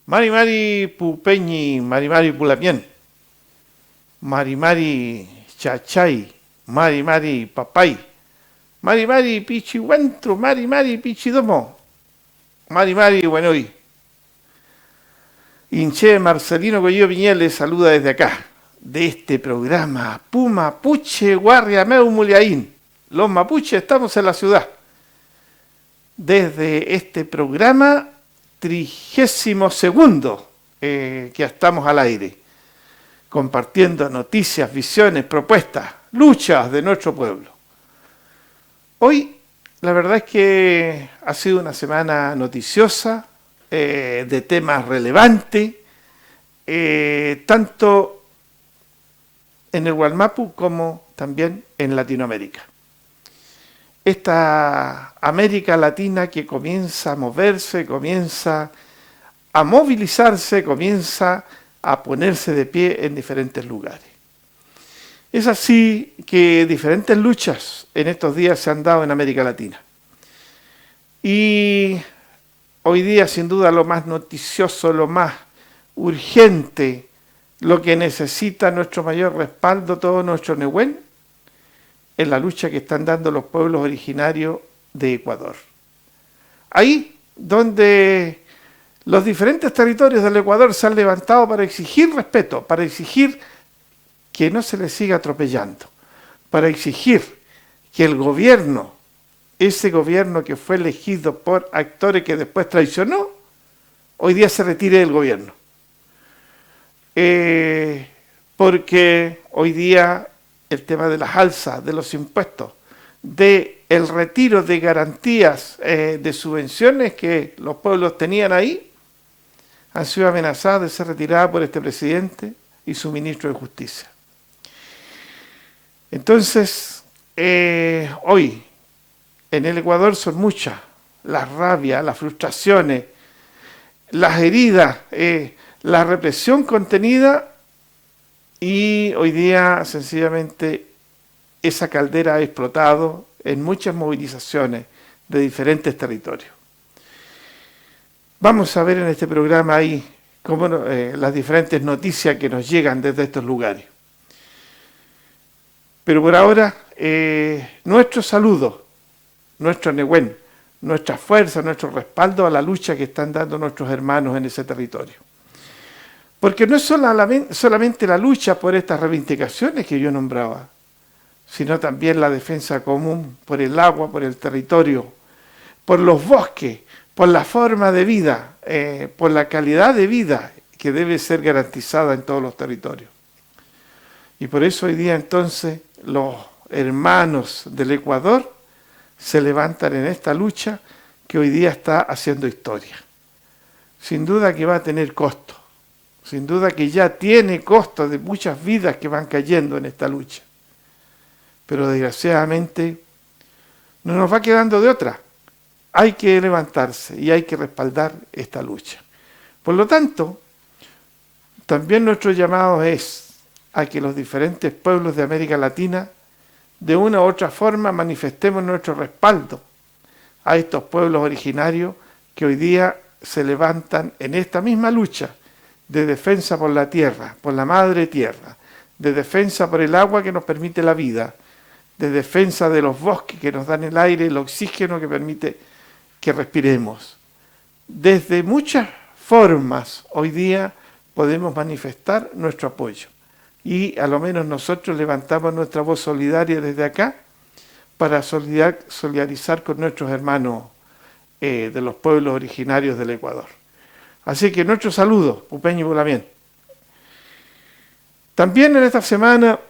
Mari Mari Pupeñi, Mari Mari Pulamien, Mari Mari Chachay, Mari Mari Papay, Mari Mari Pichihuantro, Mari Mari Pichidomo, Mari Mari Buenoy. Inche Marcelino Coello Piñel les saluda desde acá, de este programa Puma Puche Guarriameu Muliaín. Los mapuches estamos en la ciudad. Desde este programa 32º que estamos al aire, compartiendo noticias, visiones, propuestas, luchas de nuestro pueblo. Hoy la verdad es que ha sido una semana noticiosa, de temas relevantes, tanto en el Gualmapu como también en Latinoamérica. Esta América Latina que comienza a moverse, comienza a movilizarse, comienza a ponerse de pie en diferentes lugares. Es así que diferentes luchas en estos días se han dado en América Latina. Y hoy día, sin duda, lo más noticioso, lo más urgente, lo que necesita nuestro mayor respaldo, todo nuestro Nehuen, es la lucha que están dando los pueblos originarios de Ecuador. Ahí donde los diferentes territorios del Ecuador se han levantado para exigir respeto, para exigir que no se les siga atropellando, para exigir que el gobierno, ese gobierno que fue elegido por actores que después traicionó, hoy día se retire del gobierno. Porque hoy día el tema de las alzas, de los impuestos, de el retiro de garantías de subvenciones que los pueblos tenían ahí, han sido amenazadas de ser retiradas por este presidente y su ministro de Justicia. Entonces, hoy en el Ecuador son muchas las rabias, las frustraciones, las heridas, la represión contenida. Y hoy día, sencillamente, esa caldera ha explotado en muchas movilizaciones de diferentes territorios. Vamos a ver en este programa ahí cómo, las diferentes noticias que nos llegan desde estos lugares. Pero por ahora, nuestro saludo, nuestro Nehuen, nuestra fuerza, nuestro respaldo a la lucha que están dando nuestros hermanos en ese territorio. Porque no es solamente la lucha por estas reivindicaciones que yo nombraba, sino también la defensa común por el agua, por el territorio, por los bosques, por la forma de vida, por la calidad de vida que debe ser garantizada en todos los territorios. Y por eso hoy día entonces los hermanos del Ecuador se levantan en esta lucha que hoy día está haciendo historia. Sin duda que va a tener costo. Sin duda que ya tiene costo de muchas vidas que van cayendo en esta lucha. Pero desgraciadamente no nos va quedando de otra. Hay que levantarse y hay que respaldar esta lucha. Por lo tanto, también nuestro llamado es a que los diferentes pueblos de América Latina, de una u otra forma, manifestemos nuestro respaldo a estos pueblos originarios que hoy día se levantan en esta misma lucha de defensa por la tierra, por la madre tierra, de defensa por el agua que nos permite la vida, de defensa de los bosques que nos dan el aire, el oxígeno que permite que respiremos. Desde muchas formas hoy día podemos manifestar nuestro apoyo y a lo menos nosotros levantamos nuestra voz solidaria desde acá para solidarizar con nuestros hermanos de los pueblos originarios del Ecuador. Así que nuestro saludo, Pupeñi Pulamien. También en esta semana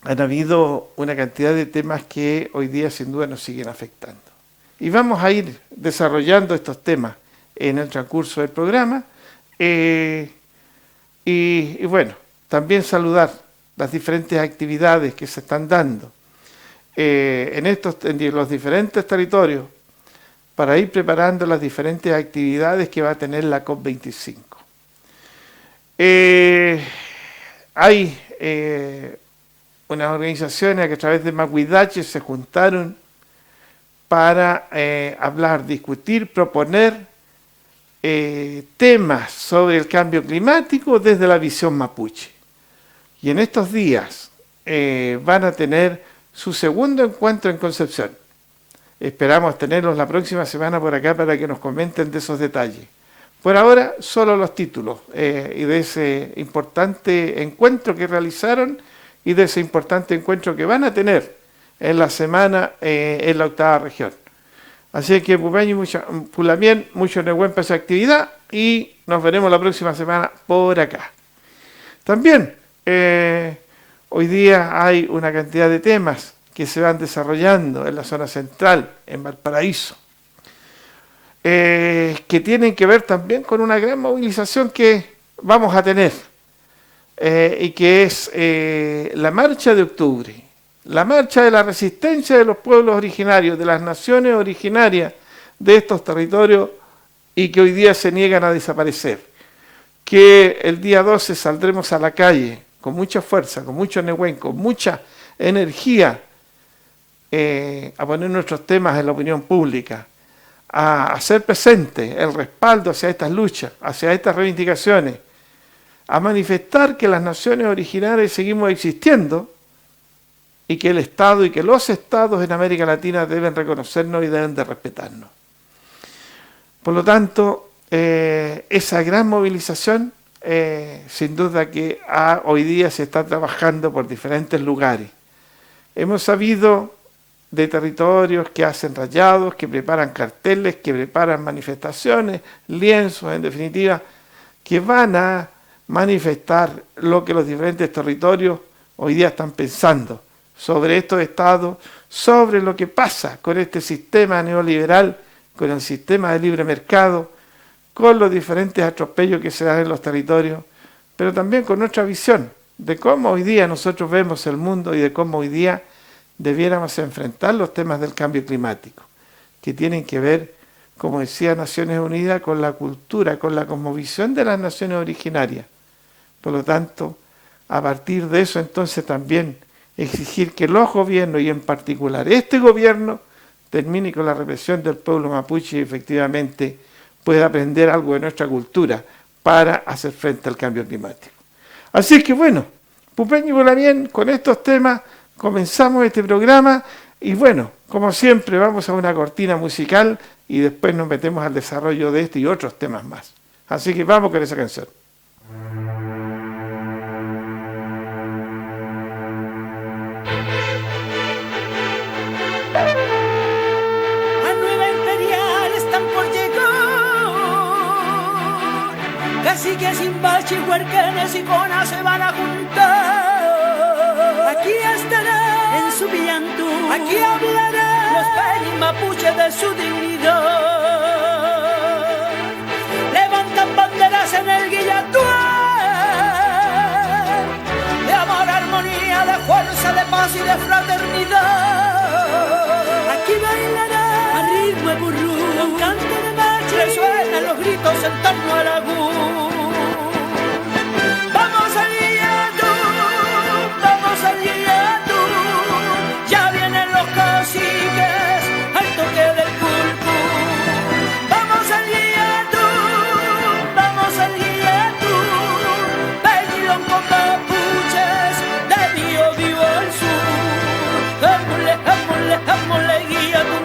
han habido una cantidad de temas que hoy día sin duda nos siguen afectando. Y vamos a ir desarrollando estos temas en el transcurso del programa. Y bueno, también saludar las diferentes actividades que se están dando en los diferentes territorios, para ir preparando las diferentes actividades que va a tener la COP25. Hay unas organizaciones que a través de Macuidache se juntaron para hablar, discutir, proponer temas sobre el cambio climático desde la visión mapuche. Y en estos días van a tener su segundo encuentro en Concepción. Esperamos tenerlos la próxima semana por acá para que nos comenten de esos detalles. Por ahora, solo los títulos y de ese importante encuentro que realizaron y de ese importante encuentro que van a tener en la semana en la 8ª región. Así que Pupeño y Pulamien, mucho Nehuen para esa actividad y nos veremos la próxima semana por acá. También hoy día hay una cantidad de temas que se van desarrollando en la zona central, en Valparaíso, que tienen que ver también con una gran movilización que vamos a tener y que es la marcha de octubre. La marcha de la resistencia de los pueblos originarios, de las naciones originarias de estos territorios y que hoy día se niegan a desaparecer. Que el día 12 saldremos a la calle con mucha fuerza, con mucho Nehuen, con mucha energía a poner nuestros temas en la opinión pública, a hacer presente el respaldo hacia estas luchas, hacia estas reivindicaciones, a manifestar que las naciones originarias seguimos existiendo y que el Estado y que los Estados en América Latina deben reconocernos y deben de respetarnos. Por lo tanto, esa gran movilización, sin duda que hoy día se está trabajando por diferentes lugares. Hemos sabido de territorios que hacen rayados, que preparan carteles, que preparan manifestaciones, lienzos, en definitiva, que van a manifestar lo que los diferentes territorios hoy día están pensando sobre estos estados, sobre lo que pasa con este sistema neoliberal, con el sistema de libre mercado, con los diferentes atropellos que se dan en los territorios, pero también con nuestra visión de cómo hoy día nosotros vemos el mundo y de cómo hoy día debiéramos enfrentar los temas del cambio climático, que tienen que ver, como decía Naciones Unidas, con la cultura, con la cosmovisión de las naciones originarias. Por lo tanto, a partir de eso entonces también exigir que los gobiernos, y en particular este gobierno, termine con la represión del pueblo mapuche y efectivamente pueda aprender algo de nuestra cultura para hacer frente al cambio climático. Así que bueno, Pupeño y Pulamien, con estos temas comenzamos este programa y bueno, como siempre vamos a una cortina musical y después nos metemos al desarrollo de este y otros temas más. Así que vamos con esa canción. Caciques, Imbachi, Huerquenes y Conas se van a juntar. Aquí estará en su Villantú, aquí hablará los Peñi Mapuche de su dignidad. Levantan banderas en el Guillatué de amor, armonía, de fuerza, de paz y de fraternidad. Aquí bailará a ritmo de burrú, con canto de machi, resuenan los gritos en torno al agú. Vamos al Guillatu, ya vienen los caciques al toque del pulpú. Vamos al Guillatu, Peñilón con mapuches, de Biobío al sur. Jamule, jamule, jamule, Guillatu,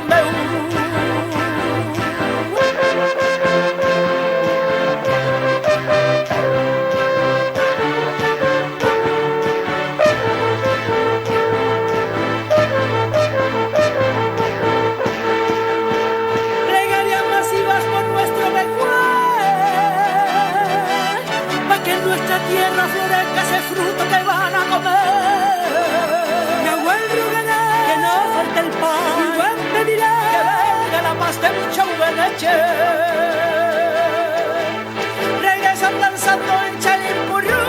tierra florezca ese fruto que van a comer. Nehuen rogará que no falte el pan, Nehuen pedirá que venga la paz de mucha leche. Regresan danzando en Chalimpurú,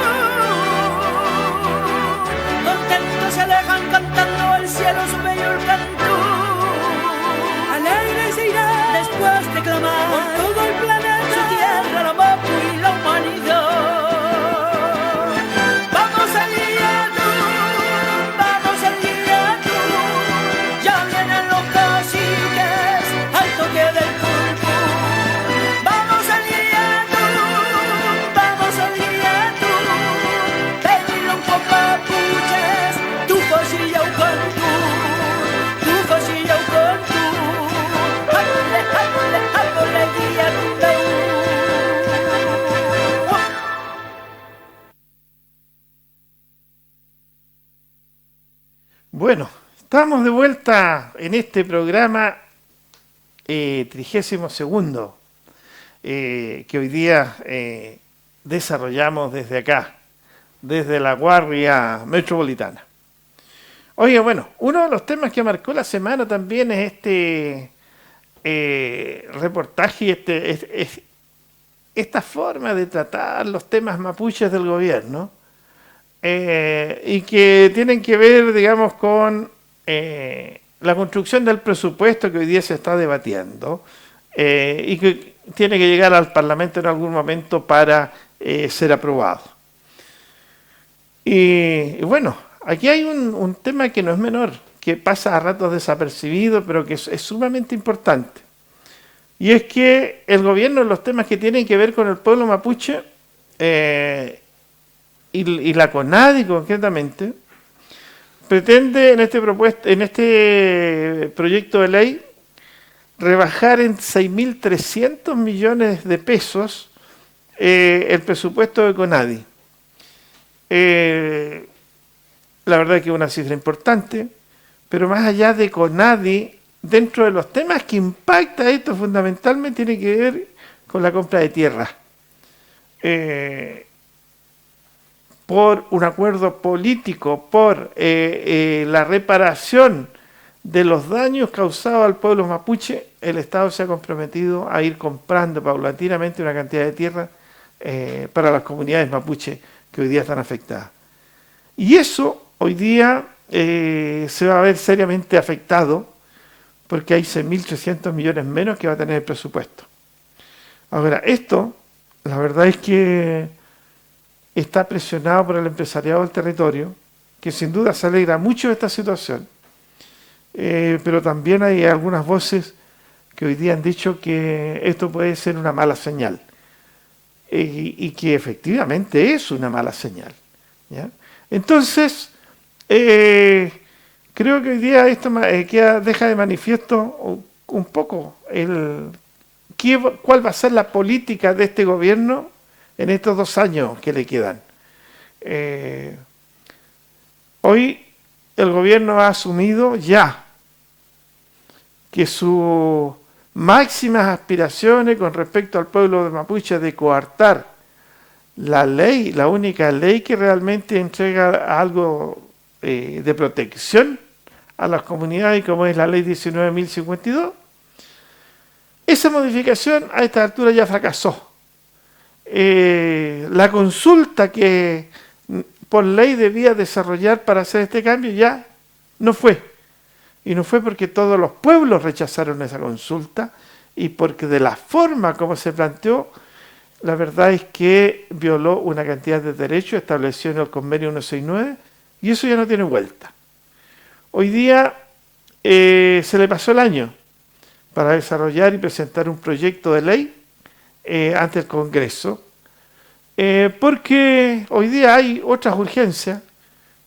contentos se alejan cantando al cielo su bello cantú. Alegre se irá después de clamar por todo el planeta, su tierra, la mapu y la humanidad. Vamos al Bueno, estamos de vuelta en este programa 32º, que hoy día desarrollamos desde acá, desde la Guardia Metropolitana. Oye, bueno, uno de los temas que marcó la semana también es este reportaje, esta forma de tratar los temas mapuches del gobierno, y que tienen que ver, digamos, con la construcción del presupuesto que hoy día se está debatiendo, y que tiene que llegar al Parlamento en algún momento para ser aprobado. Y bueno, aquí hay un tema que no es menor, que pasa a ratos desapercibido, pero que es sumamente importante. Y es que el gobierno, en los temas que tienen que ver con el pueblo mapuche, y la CONADI concretamente, pretende en este proyecto de ley rebajar en 6.300 millones de pesos el presupuesto de CONADI. La verdad es que es una cifra importante, pero más allá de CONADI, dentro de los temas que impacta esto fundamentalmente tiene que ver con la compra de tierra. Por un acuerdo político, por la reparación de los daños causados al pueblo mapuche, el Estado se ha comprometido a ir comprando paulatinamente una cantidad de tierra para las comunidades mapuche que hoy día están afectadas. Y eso hoy día se va a ver seriamente afectado porque hay 6.300 millones menos que va a tener el presupuesto. Ahora, esto, la verdad es que está presionado por el empresariado del territorio, que sin duda se alegra mucho de esta situación, pero también hay algunas voces que hoy día han dicho que esto puede ser una mala señal, y que efectivamente es una mala señal, ¿ya? Entonces, creo que hoy día esto deja de manifiesto un poco cuál va a ser la política de este gobierno en estos 2 años que le quedan. Hoy el gobierno ha asumido ya que sus máximas aspiraciones con respecto al pueblo de mapuche de coartar la ley, la única ley que realmente entrega algo de protección a las comunidades, como es la ley 19.052, esa modificación a esta altura ya fracasó. La consulta que por ley debía desarrollar para hacer este cambio ya no fue. Y no fue porque todos los pueblos rechazaron esa consulta y porque de la forma como se planteó, la verdad es que violó una cantidad de derechos establecidos en el convenio 169 y eso ya no tiene vuelta. Hoy día se le pasó el año para desarrollar y presentar un proyecto de ley ante el Congreso, porque hoy día hay otras urgencias,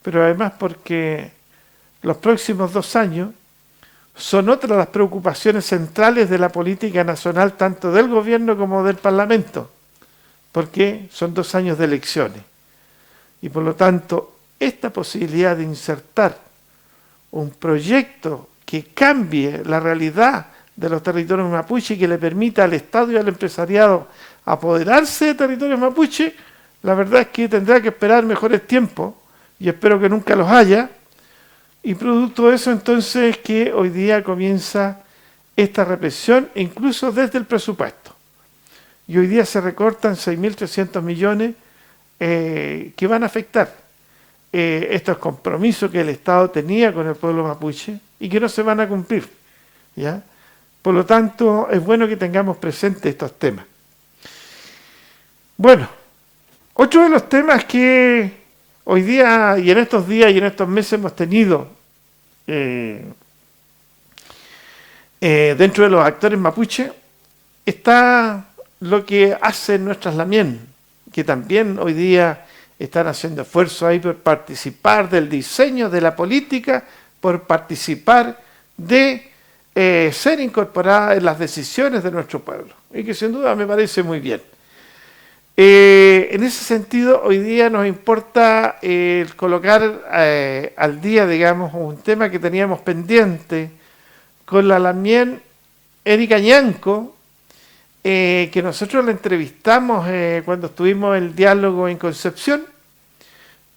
pero además porque los próximos 2 años son otras las preocupaciones centrales de la política nacional, tanto del gobierno como del Parlamento, porque son 2 años de elecciones. Y por lo tanto, esta posibilidad de insertar un proyecto que cambie la realidad de los territorios mapuche y que le permita al Estado y al empresariado apoderarse de territorios mapuche, la verdad es que tendrá que esperar mejores tiempos, y espero que nunca los haya, y producto de eso entonces que hoy día comienza esta represión, incluso desde el presupuesto. Y hoy día se recortan 6.300 millones que van a afectar estos compromisos que el Estado tenía con el pueblo mapuche y que no se van a cumplir, ¿ya? Por lo tanto, es bueno que tengamos presentes estos temas. Bueno, otro de los temas que hoy día y en estos días y en estos meses hemos tenido dentro de los actores mapuche está lo que hacen nuestras lamien, que también hoy día están haciendo esfuerzos ahí por participar del diseño de la política, por participar de ser incorporada en las decisiones de nuestro pueblo, y que sin duda me parece muy bien. En ese sentido, hoy día nos importa colocar al día, digamos, un tema que teníamos pendiente con la Lamien Erika Ñanco, que nosotros la entrevistamos cuando estuvimos en el diálogo en Concepción,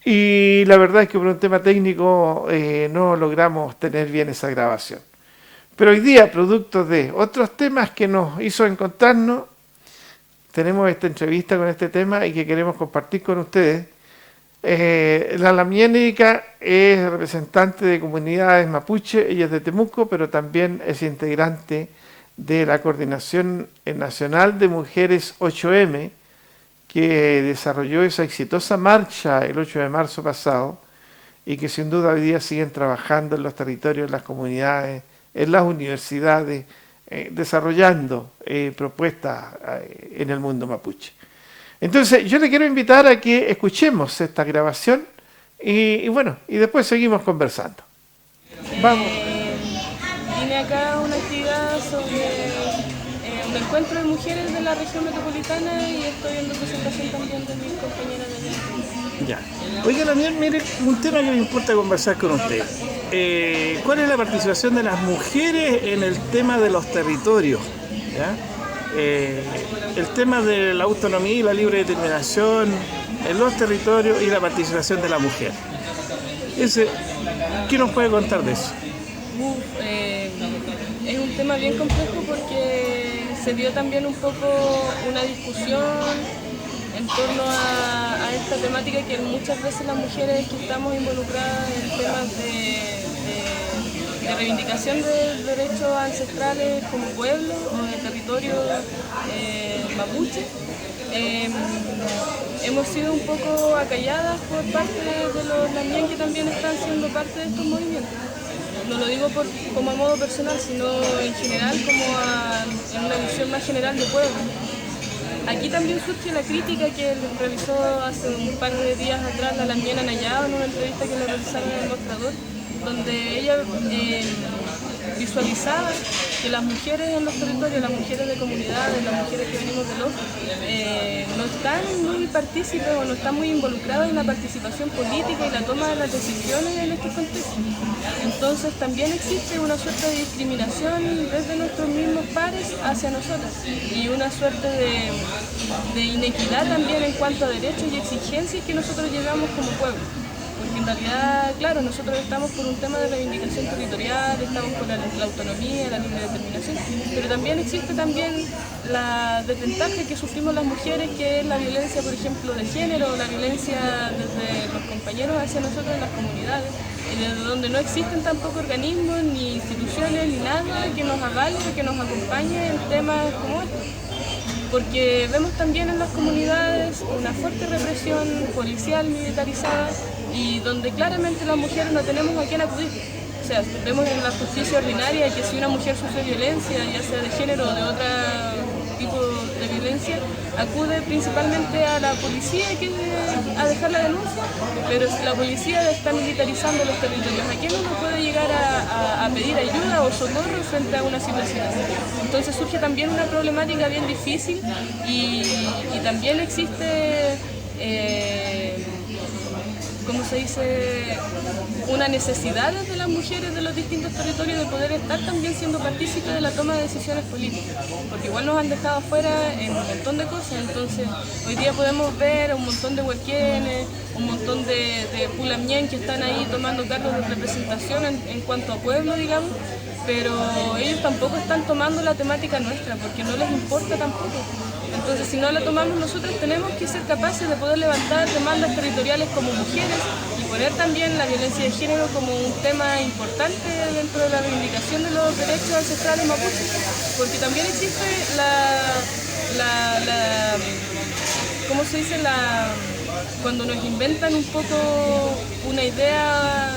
y la verdad es que por un tema técnico no logramos tener bien esa grabación. Pero hoy día, producto de otros temas que nos hizo encontrarnos, tenemos esta entrevista con este tema y que queremos compartir con ustedes. La Lamien Erika es representante de comunidades mapuche, ella es de Temuco, pero también es integrante de la Coordinación Nacional de Mujeres 8M, que desarrolló esa exitosa marcha el 8 de marzo pasado y que sin duda hoy día siguen trabajando en los territorios, en las comunidades, en las universidades, desarrollando propuestas en el mundo mapuche. Entonces yo le quiero invitar a que escuchemos esta grabación y bueno, y después seguimos conversando. Vamos. Vine acá a una actividad sobre un encuentro de mujeres de la región metropolitana y estoy en representación también de mis compañeras de allá. Ya. Oiga, Lamien, mire, un tema que me importa conversar con usted. ¿Cuál es la participación de las mujeres en el tema de los territorios? ¿Ya? El tema de la autonomía y la libre determinación en los territorios y la participación de la mujer. ¿Qué nos puede contar de eso? Es un tema bien complejo porque se dio también un poco una discusión en torno a esta temática que muchas veces las mujeres que estamos involucradas en temas de reivindicación de derechos ancestrales como pueblo o de territorio mapuche, hemos sido un poco acalladas por parte de los Lamien que también están siendo parte de estos movimientos. No lo digo como a modo personal, sino en general en una visión más general de pueblo. Aquí también surge la crítica que realizó hace un par de días atrás la Lamien Anayao en una entrevista que le realizaron en el Mostrador, donde ella visualizaba que las mujeres en los territorios, las mujeres de comunidades, las mujeres que venimos del OFU, no están muy partícipes o no están muy involucradas en la participación política y la toma de las decisiones en estos contextos. Entonces también existe una suerte de discriminación desde nuestros mismos pares hacia nosotras y una suerte de inequidad también en cuanto a derechos y exigencias que nosotros llevamos como pueblo. Porque en realidad, claro, nosotros estamos por un tema de reivindicación territorial, estamos por la autonomía, la libre determinación, pero también existe la desventaja que sufrimos las mujeres, que es la violencia, por ejemplo, de género, la violencia desde los compañeros hacia nosotros en las comunidades, y desde donde no existen tampoco organismos, ni instituciones, ni nada que nos avale, que nos acompañe en temas como estos. Porque vemos también en las comunidades una fuerte represión policial militarizada y donde claramente las mujeres no tenemos a quién acudir. O sea, vemos en la justicia ordinaria que si una mujer sufre violencia, ya sea de género o de otro tipo de violencia, acude principalmente a la policía a dejar la denuncia, pero si la policía está militarizando los territorios, ¿a quién uno puede llegar a pedir ayuda o socorro frente a una situación así? Entonces surge también una problemática bien difícil y también existe, ¿cómo se dice?, una necesidad de las mujeres de los distintos territorios de poder estar también siendo partícipes de la toma de decisiones políticas, porque igual nos han dejado afuera en un montón de cosas. Entonces hoy día podemos ver un montón de huequienes, un montón de pulamien que están ahí tomando cargos de representación en cuanto a pueblo, digamos, pero ellos tampoco están tomando la temática nuestra, porque no les importa tampoco. Entonces, si no la tomamos nosotros, tenemos que ser capaces de poder levantar demandas territoriales como mujeres y poner también la violencia de género como un tema importante dentro de la reivindicación de los derechos ancestrales mapuches, porque también existe ¿cómo se dice? Cuando nos inventan un poco una idea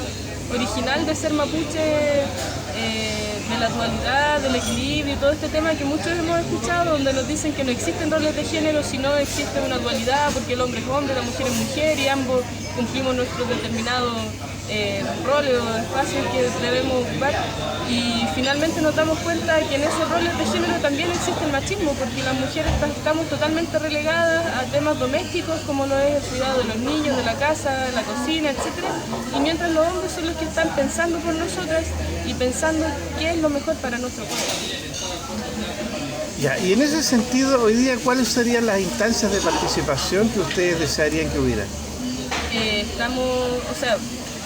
original de ser mapuche, de la dualidad, del equilibrio y todo este tema que muchos hemos escuchado, donde nos dicen que no existen roles de género, sino existe una dualidad, porque el hombre es hombre, la mujer es mujer y ambos cumplimos nuestros determinados roles o espacios que debemos ocupar, y finalmente nos damos cuenta que en esos roles de género también existe el machismo, porque las mujeres estamos totalmente relegadas a temas domésticos como lo es el cuidado de los niños, de la casa, la cocina, etc. Y mientras los hombres son los que están pensando por nosotras y pensando qué es lo mejor para nuestro cuerpo. Ya, y en ese sentido, hoy día, ¿cuáles serían las instancias de participación que ustedes desearían que hubiera?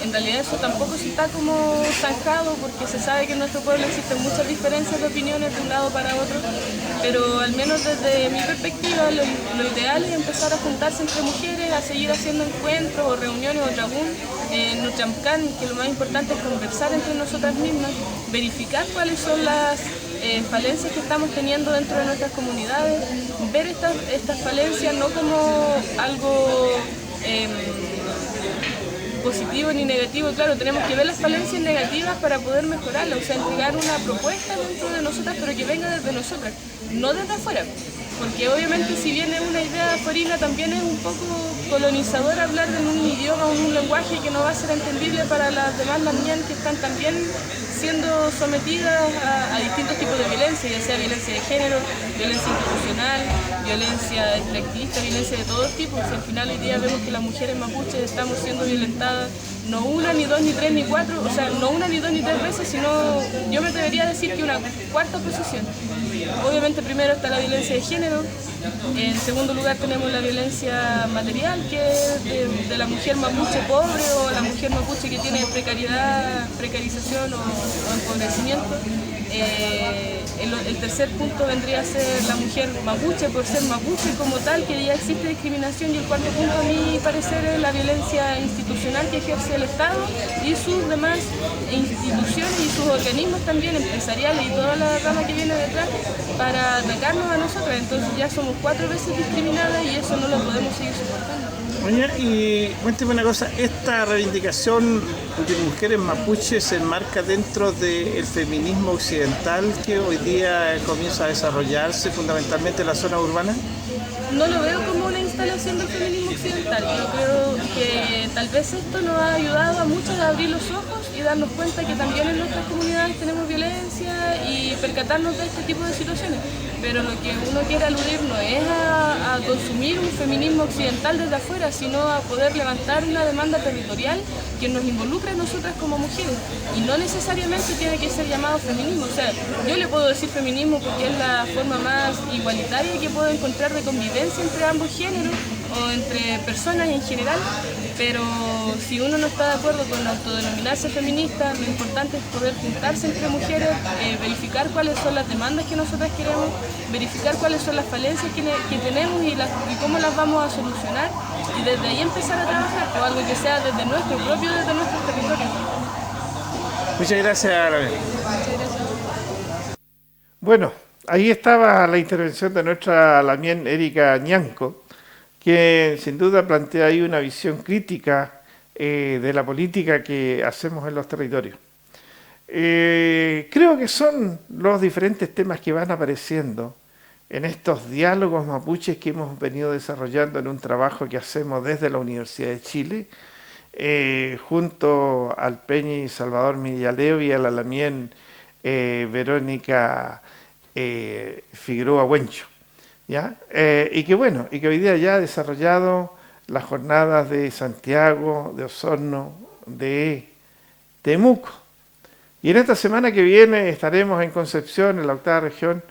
En realidad eso tampoco se está como zanjado, porque se sabe que en nuestro pueblo existen muchas diferencias de opiniones de un lado para otro, pero al menos desde mi perspectiva lo ideal es empezar a juntarse entre mujeres, a seguir haciendo encuentros o reuniones o trabún en Nuchamcán, que lo más importante es conversar entre nosotras mismas, verificar cuáles son las falencias que estamos teniendo dentro de nuestras comunidades, ver estas falencias no como algo positivo ni negativo. Claro, tenemos que ver las falencias negativas para poder mejorarlas, o sea, entregar una propuesta dentro de nosotras, pero que venga desde nosotras, no desde afuera. Porque obviamente si viene una idea afuera, también es un poco colonizador hablar en un idioma o en un lenguaje que no va a ser entendible para las demás lamien que están también siendo sometidas a distintos tipos de violencia, ya sea violencia de género, violencia institucional, violencia extractivista, violencia de todos tipos. Y al final hoy día vemos que las mujeres mapuches estamos siendo violentadas no una, ni dos, ni tres, ni cuatro, o sea, no una, ni dos, ni tres veces, sino yo me atrevería a decir que una cuarta posición. Obviamente primero está la violencia de género, en segundo lugar tenemos la violencia material, que es de la mujer mapuche pobre o la mujer mapuche que tiene precarización o empobrecimiento. El tercer punto vendría a ser la mujer mapuche por ser mapuche como tal, que ya existe discriminación, y el cuarto punto a mi parecer es la violencia institucional que ejerce el Estado y sus demás instituciones y sus organismos también empresariales y toda la rama que viene detrás para atacarnos a nosotros. Entonces ya somos 4 veces discriminadas y eso no lo podemos seguir soportando. Oye, y cuénteme una cosa, ¿esta reivindicación de mujeres mapuches se enmarca dentro del feminismo occidental que hoy día comienza a desarrollarse fundamentalmente en la zona urbana? No lo veo como una instalación del feminismo occidental. Yo creo que tal vez esto nos ha ayudado a muchos a abrir los ojos y darnos cuenta que también en nuestras comunidades tenemos violencia y percatarnos de este tipo de situaciones. Pero lo que uno quiere aludir no es a consumir un feminismo occidental desde afuera, sino a poder levantar una demanda territorial que nos involucre a nosotras como mujeres. Y no necesariamente tiene que ser llamado feminismo. O sea, yo le puedo decir feminismo porque es la forma más igualitaria que puedo encontrar de convivencia entre ambos géneros o entre personas en general, pero si uno no está de acuerdo con autodenominarse feminista, lo importante es poder juntarse entre mujeres, verificar cuáles son las demandas que nosotras queremos, verificar cuáles son las falencias que tenemos y cómo las vamos a solucionar, y desde ahí empezar a trabajar por algo que sea desde nuestro propio, desde nuestros territorios. Muchas gracias, Gabriel. Muchas gracias. Bueno, ahí estaba la intervención de nuestra lamien Erika Ñanco, que sin duda plantea ahí una visión crítica de la política que hacemos en los territorios. Creo que son los diferentes temas que van apareciendo en estos diálogos mapuches que hemos venido desarrollando en un trabajo que hacemos desde la Universidad de Chile, junto al Peñi Salvador Millaleo y a la lamien Verónica Figueroa Huencho. ¿Ya? Y que hoy día ya ha desarrollado las jornadas de Santiago, de Osorno, de Temuco. Y en esta semana que viene estaremos en Concepción, en la 8ª región,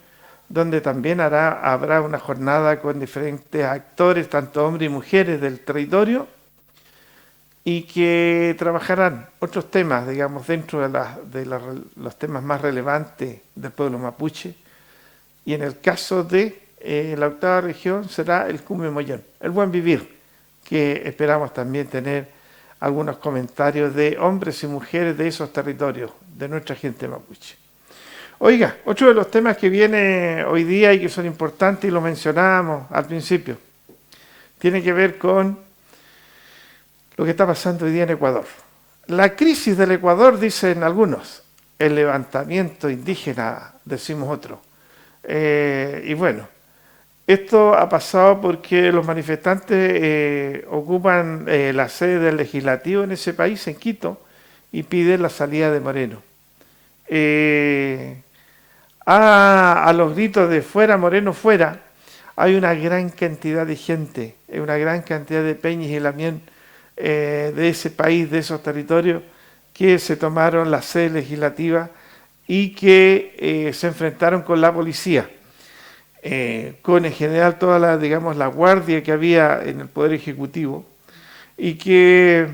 donde también habrá una jornada con diferentes actores, tanto hombres y mujeres del territorio, y que trabajarán otros temas, digamos, dentro de los temas más relevantes del pueblo mapuche. Y en el caso de la 8ª región será el Cumbio Mollón, el buen vivir, que esperamos también tener algunos comentarios de hombres y mujeres de esos territorios, de nuestra gente mapuche. Oiga, otro de los temas que viene hoy día y que son importantes, y lo mencionábamos al principio, tiene que ver con lo que está pasando hoy día en Ecuador. La crisis del Ecuador, dicen algunos, el levantamiento indígena, decimos otros. Y bueno, Esto ha pasado porque los manifestantes ocupan la sede del legislativo en ese país, en Quito, y piden la salida de Moreno. A los gritos de fuera Moreno, fuera, hay una gran cantidad de gente, una gran cantidad de peñas y lamien de ese país, de esos territorios, que se tomaron la sede legislativa y que se enfrentaron con la policía, con en general toda la, digamos, la guardia que había en el Poder Ejecutivo, y que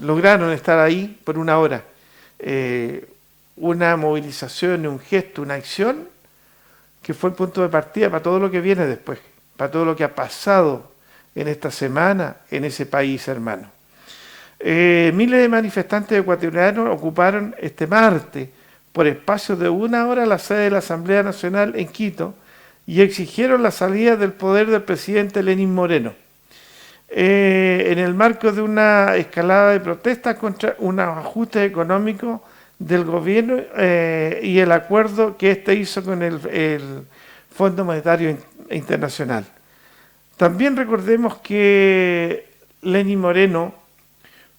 lograron estar ahí por una hora. Una movilización, un gesto, una acción que fue el punto de partida para todo lo que viene después, para todo lo que ha pasado en esta semana en ese país hermano. Miles de manifestantes ecuatorianos ocuparon este martes por espacio de una hora la sede de la Asamblea Nacional en Quito y exigieron la salida del poder del presidente Lenín Moreno, en el marco de una escalada de protestas contra unos ajustes económicos del gobierno y el acuerdo que éste hizo con el Fondo Monetario Internacional. También recordemos que Lenín Moreno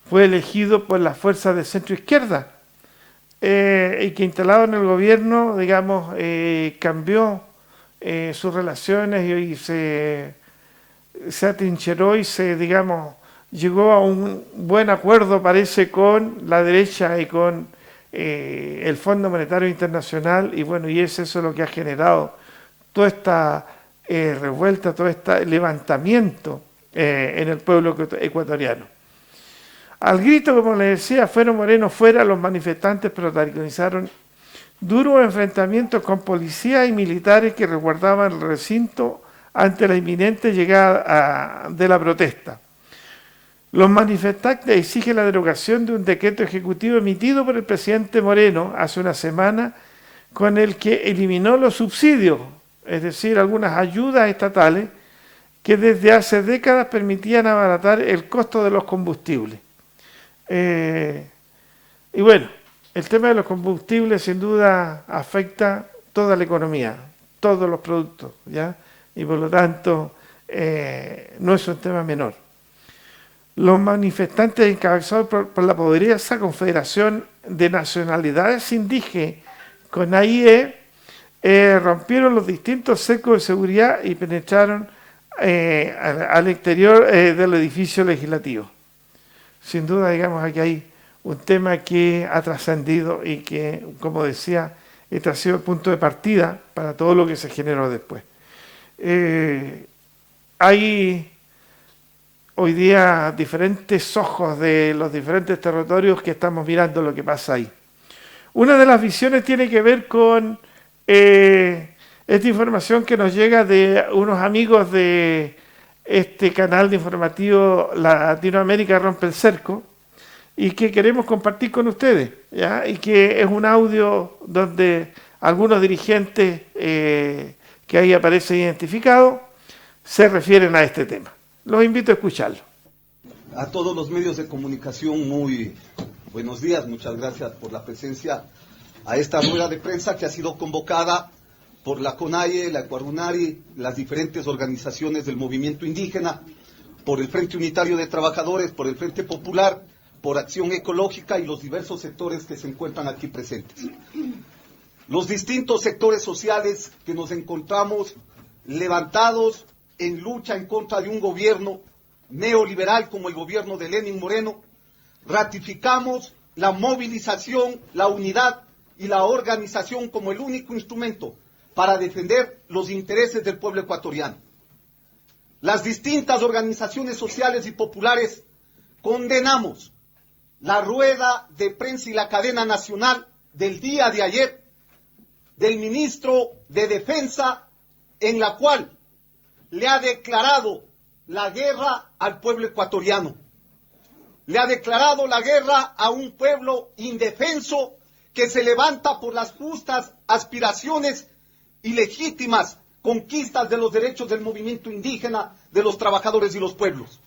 fue elegido por las fuerzas de centro izquierda y que instalado en el gobierno, digamos, cambió sus relaciones y se atrincheró y digamos, llegó a un buen acuerdo, parece, con la derecha y con el Fondo Monetario Internacional, y bueno, y es eso lo que ha generado toda esta revuelta, todo este levantamiento en el pueblo ecuatoriano. Al grito, como les decía, fuera Moreno, fuera, los manifestantes protagonizaron duros enfrentamientos con policías y militares que resguardaban el recinto ante la inminente llegada de la protesta. Los manifestantes exigen la derogación de un decreto ejecutivo emitido por el presidente Moreno hace una semana, con el que eliminó los subsidios, es decir, algunas ayudas estatales que desde hace décadas permitían abaratar el costo de los combustibles. Y bueno, el tema de los combustibles sin duda afecta toda la economía, todos los productos, ¿ya? Y por lo tanto no es un tema menor. Los manifestantes encabezados por la poderosa Confederación de Nacionalidades Indígenas, CONAIE, rompieron los distintos cercos de seguridad y penetraron al exterior del edificio legislativo. Sin duda, digamos, aquí hay un tema que ha trascendido y que, como decía, este ha sido el punto de partida para todo lo que se generó después. Hay hoy día diferentes ojos de los diferentes territorios que estamos mirando lo que pasa ahí. Una de las visiones tiene que ver con esta información que nos llega de unos amigos de este canal de informativo Latinoamérica Rompe el Cerco, y que queremos compartir con ustedes, ¿ya? Y que es un audio donde algunos dirigentes que ahí aparecen identificados se refieren a este tema. Los invito a escucharlo. A todos los medios de comunicación, muy buenos días, muchas gracias por la presencia a esta rueda de prensa que ha sido convocada por la CONAIE, la Ecuarunari, las diferentes organizaciones del movimiento indígena, por el Frente Unitario de Trabajadores, por el Frente Popular, por Acción Ecológica y los diversos sectores que se encuentran aquí presentes. Los distintos sectores sociales que nos encontramos levantados en lucha en contra de un gobierno neoliberal como el gobierno de Lenín Moreno, ratificamos la movilización, la unidad y la organización como el único instrumento para defender los intereses del pueblo ecuatoriano. Las distintas organizaciones sociales y populares condenamos la rueda de prensa y la cadena nacional del día de ayer del ministro de Defensa, en la cual le ha declarado la guerra al pueblo ecuatoriano. Le ha declarado la guerra a un pueblo indefenso que se levanta por las justas aspiraciones y legítimas conquistas de los derechos del movimiento indígena, de los trabajadores y los pueblos.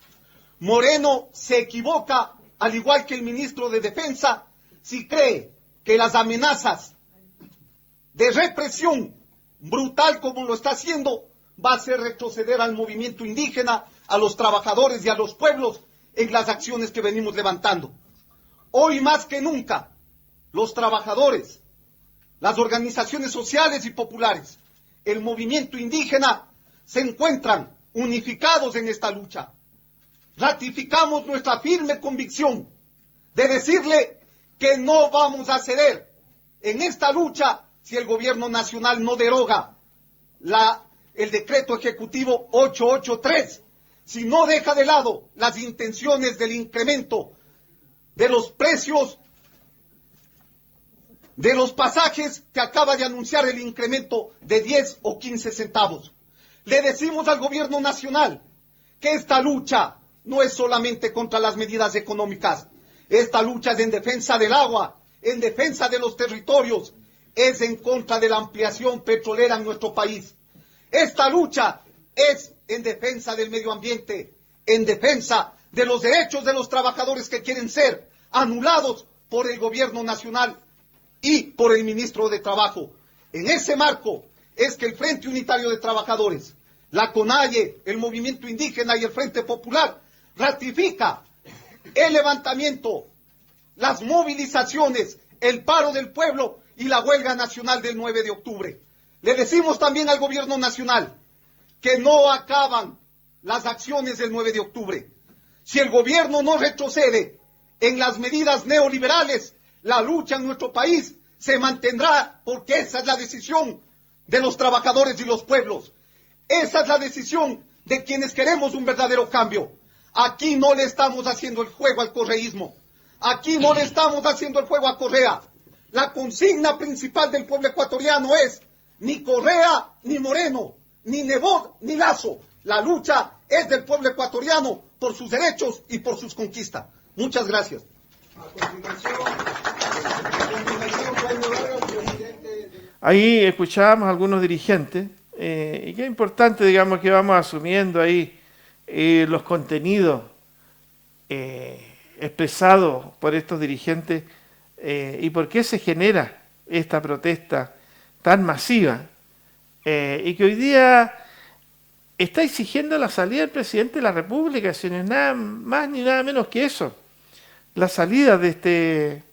Moreno se equivoca, al igual que el ministro de Defensa, si cree que las amenazas de represión brutal como lo está haciendo, va a hacer retroceder al movimiento indígena, a los trabajadores y a los pueblos en las acciones que venimos levantando. Hoy más que nunca, los trabajadores, las organizaciones sociales y populares, el movimiento indígena se encuentran unificados en esta lucha. Ratificamos nuestra firme convicción de decirle que no vamos a ceder en esta lucha si el gobierno nacional no deroga el decreto ejecutivo 883, si no deja de lado las intenciones del incremento de los precios de los pasajes que acaba de anunciar el incremento de 10 o 15 centavos. Le decimos al gobierno nacional que esta lucha no es solamente contra las medidas económicas, esta lucha es en defensa del agua, en defensa de los territorios, es en contra de la ampliación petrolera en nuestro país. Esta lucha es en defensa del medio ambiente, en defensa de los derechos de los trabajadores que quieren ser anulados por el gobierno nacional y por el ministro de Trabajo. En ese marco es que el Frente Unitario de Trabajadores, la CONAIE, el Movimiento Indígena y el Frente Popular ratifica el levantamiento, las movilizaciones, el paro del pueblo y la huelga nacional del 9 de octubre. Le decimos también al gobierno nacional que no acaban las acciones del 9 de octubre. Si el gobierno no retrocede en las medidas neoliberales, la lucha en nuestro país se mantendrá, porque esa es la decisión de los trabajadores y los pueblos. Esa es la decisión de quienes queremos un verdadero cambio. Aquí no le estamos haciendo el juego al correísmo. Aquí no le estamos haciendo el juego a Correa. La consigna principal del pueblo ecuatoriano es ni Correa ni Moreno, ni Nebot ni Lazo. La lucha es del pueblo ecuatoriano por sus derechos y por sus conquistas. Muchas gracias. Ahí escuchábamos a algunos dirigentes y qué importante, digamos, que vamos asumiendo ahí los contenidos expresados por estos dirigentes y por qué se genera esta protesta tan masiva y que hoy día está exigiendo la salida del presidente de la República, si no es nada más ni nada menos que eso, la salida de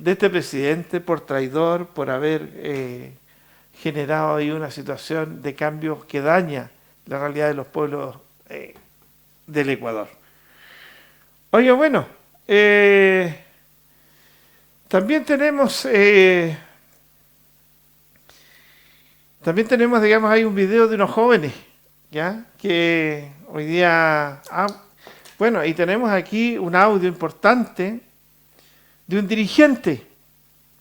este presidente por traidor, por haber generado ahí una situación de cambios que daña la realidad de los pueblos del Ecuador. Oiga, bueno, también tenemos, digamos, hay un video de unos jóvenes, ¿ya? Que hoy día, bueno, y tenemos aquí un audio importante de un dirigente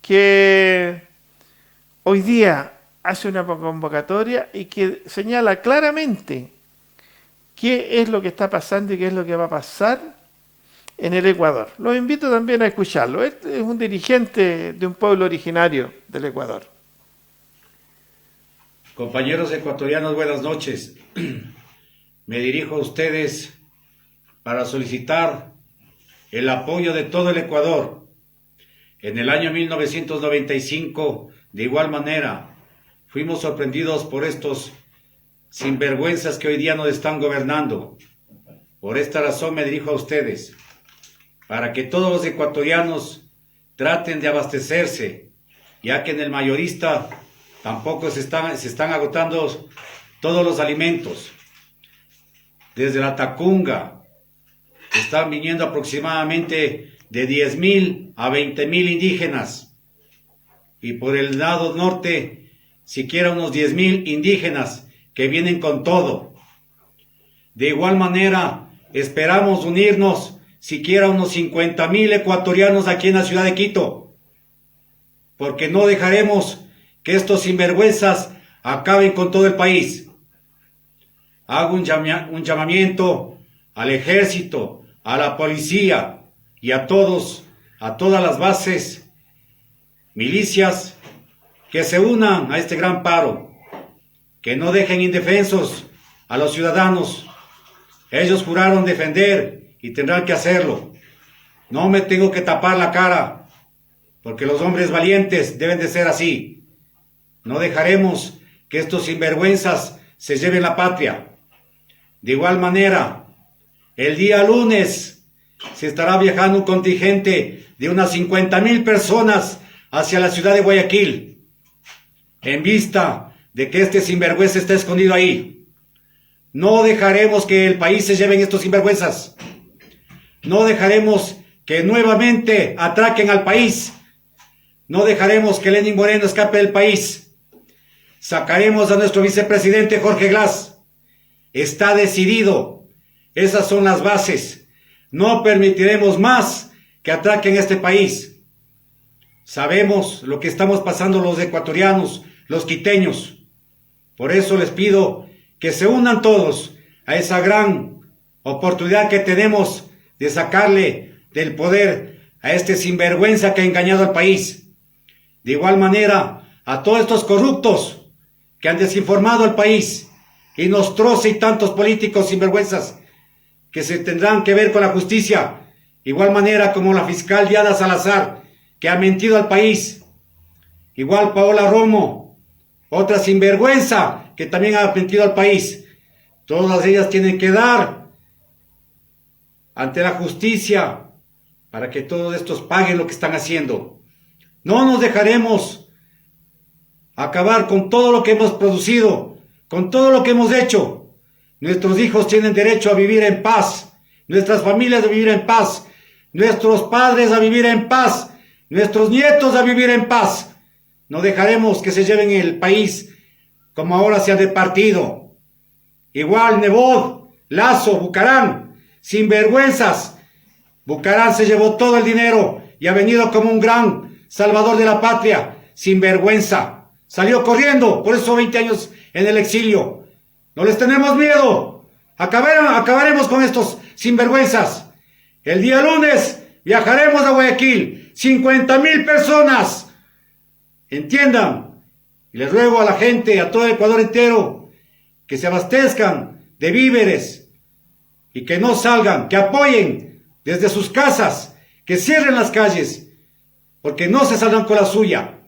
que hoy día hace una convocatoria y que señala claramente qué es lo que está pasando y qué es lo que va a pasar en el Ecuador. Los invito también a escucharlo. Este es un dirigente de un pueblo originario del Ecuador. Compañeros ecuatorianos, buenas noches. Me dirijo a ustedes para solicitar el apoyo de todo el Ecuador. En el año 1995, de igual manera, fuimos sorprendidos por estos sinvergüenzas que hoy día nos están gobernando. Por esta razón me dirijo a ustedes, para que todos los ecuatorianos traten de abastecerse, ya que en el mayorista tampoco se están agotando todos los alimentos. Desde la Tacunga están viniendo aproximadamente de 10.000 a 20.000 indígenas, y por el lado norte siquiera unos 10.000 indígenas que vienen con todo. De igual manera esperamos unirnos siquiera unos 50.000 ecuatorianos aquí en la ciudad de Quito, porque no dejaremos que estos sinvergüenzas acaben con todo el país. Hago un llamamiento al ejército, a la policía y a todas las bases, milicias, que se unan a este gran paro, que no dejen indefensos a los ciudadanos. Ellos juraron defender y tendrán que hacerlo. No me tengo que tapar la cara, porque los hombres valientes deben de ser así. No dejaremos que estos sinvergüenzas se lleven la patria. De igual manera, el día lunes se estará viajando un contingente de unas 50,000 personas hacia la ciudad de Guayaquil, en vista de que este sinvergüenza está escondido ahí. No dejaremos que el país se lleven estos sinvergüenzas. No dejaremos que nuevamente atraquen al país. No dejaremos que Lenín Moreno escape del país. Sacaremos a nuestro vicepresidente Jorge Glass. Está decidido. Esas son las bases. No permitiremos más que atraquen este país. Sabemos lo que estamos pasando los ecuatorianos, los quiteños. Por eso les pido que se unan todos a esa gran oportunidad que tenemos de sacarle del poder a este sinvergüenza que ha engañado al país. De igual manera, a todos estos corruptos que han desinformado al país, y Nostroza y tantos políticos sinvergüenzas que se tendrán que ver con la justicia, igual manera como la fiscal Diana Salazar, que ha mentido al país, igual Paola Romo, otra sinvergüenza que también ha mentido al país. Todas ellas tienen que dar ante la justicia para que todos estos paguen lo que están haciendo. No nos dejaremos acabar con todo lo que hemos producido, con todo lo que hemos hecho. Nuestros hijos tienen derecho a vivir en paz, nuestras familias a vivir en paz, nuestros padres a vivir en paz, nuestros nietos a vivir en paz. No dejaremos que se lleven el país como ahora se ha departido. Igual Nebot, Lazo, Bucarán, sinvergüenzas. Bucarán se llevó todo el dinero y ha venido como un gran salvador de la patria, sinvergüenza. Salió corriendo, por eso 20 años en el exilio. No les tenemos miedo. Acabaremos con estos sinvergüenzas. El día lunes viajaremos a Guayaquil. 50,000 personas. Entiendan. Y les ruego a la gente, a todo el Ecuador entero, que se abastezcan de víveres y que no salgan, que apoyen desde sus casas, que cierren las calles, porque no se saldrán con la suya.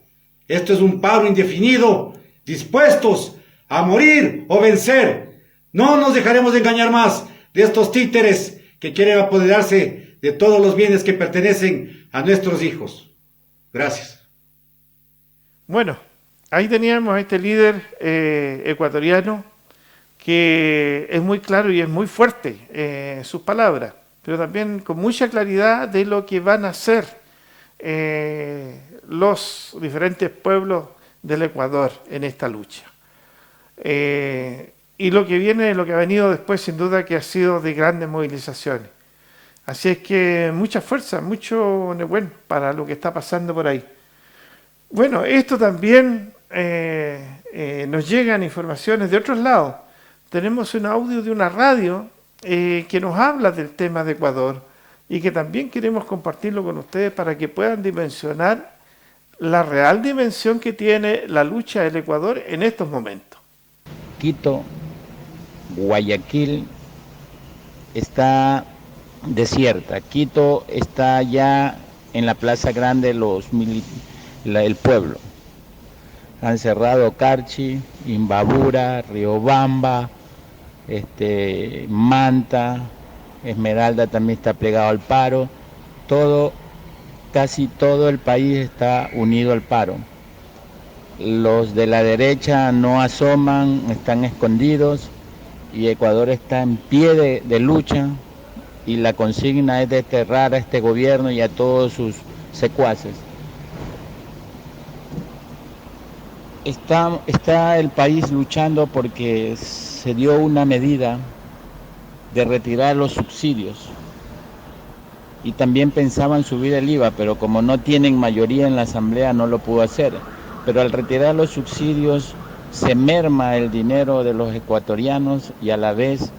Esto es un paro indefinido, dispuestos a morir o vencer. No nos dejaremos de engañar más de estos títeres que quieren apoderarse de todos los bienes que pertenecen a nuestros hijos. Gracias. Bueno, ahí teníamos a este líder ecuatoriano que es muy claro y es muy fuerte en sus palabras, pero también con mucha claridad de lo que van a hacer los diferentes pueblos del Ecuador en esta lucha. Y lo que viene, lo que ha venido después, sin duda que ha sido de grandes movilizaciones. Así es que mucha fuerza, mucho Nehuen para lo que está pasando por ahí. Bueno, esto también nos llegan informaciones de otros lados. Tenemos un audio de una radio que nos habla del tema de Ecuador y que también queremos compartirlo con ustedes para que puedan dimensionar la real dimensión que tiene la lucha del Ecuador en estos momentos. Quito, Guayaquil está desierta. Quito está ya en la Plaza Grande el pueblo. Han cerrado Carchi, Imbabura, Riobamba, Manta, Esmeralda también está plegado al paro. Casi todo el país está unido al paro. Los de la derecha no asoman, están escondidos y Ecuador está en pie de lucha y la consigna es desterrar a este gobierno y a todos sus secuaces. Está el país luchando porque se dio una medida de retirar los subsidios y también pensaban subir el IVA, pero como no tienen mayoría en la asamblea no lo pudo hacer. Pero al retirar los subsidios se merma el dinero de los ecuatorianos y a la vez